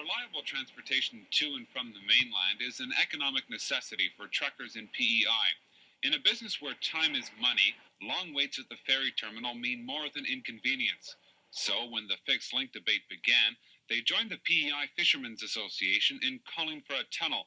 Reliable transportation to and from the mainland is an economic necessity for truckers in PEI. In a business where time is money, long waits at the ferry terminal mean more than inconvenience. So when the fixed link debate began, they joined the PEI Fishermen's Association in calling for a tunnel.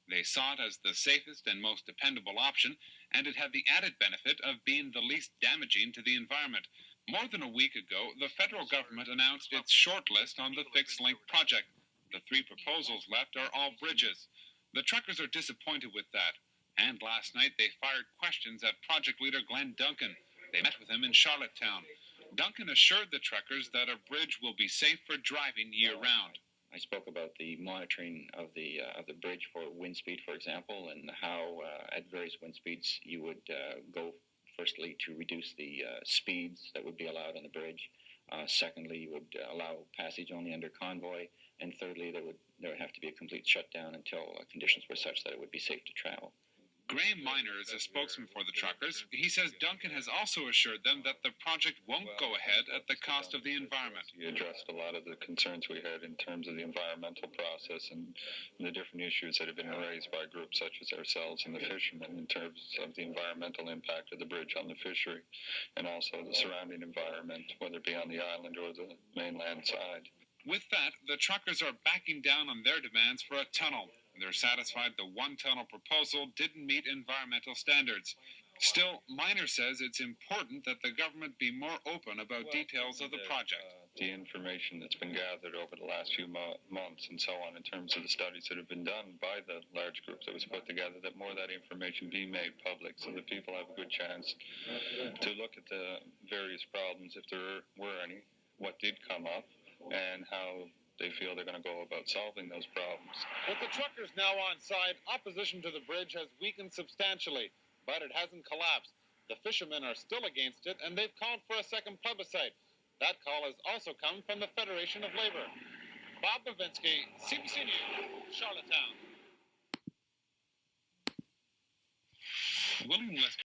They saw it as the safest and most dependable option, and it had the added benefit of being the least damaging to the environment. More than a week ago, the federal government announced its shortlist on the fixed link project. The 3 proposals left are all bridges. The truckers are disappointed with that. And last night they fired questions at project leader Glenn Duncan. They met with him in Charlottetown. Duncan assured the truckers that a bridge will be safe for driving year-round. I spoke about the monitoring of the bridge for wind speed, for example, and how at various wind speeds you would go firstly to reduce the speeds that would be allowed on the bridge. Secondly, you would allow passage only under convoy, and thirdly, there would have to be a complete shutdown until conditions were such that it would be safe to travel. Graham Miner is a spokesman for the truckers. He says Duncan has also assured them that the project won't go ahead at the cost of the environment. He addressed a lot of the concerns we had in terms of the environmental process and the different issues that have been raised by groups such as ourselves and the fishermen in terms of the environmental impact of the bridge on the fishery and also the surrounding environment, whether it be on the island or the mainland side. With that, the truckers are backing down on their demands for a tunnel. They're satisfied the one-tunnel proposal didn't meet environmental standards. Still, Miner says it's important that the government be more open about details of the project. The information that's been gathered over the last few months and so on in terms of the studies that have been done by the large groups that was put together, that more of that information be made public so that people have a good chance to look at the various problems, if there were any, what did come up, and how they feel they're going to go about solving those problems. With the truckers now on side, opposition to the bridge has weakened substantially, but it hasn't collapsed. The fishermen are still against it, and they've called for a second plebiscite. That call has also come from the Federation of Labor. Bob Babinski, CBC News, Charlottetown. William Lester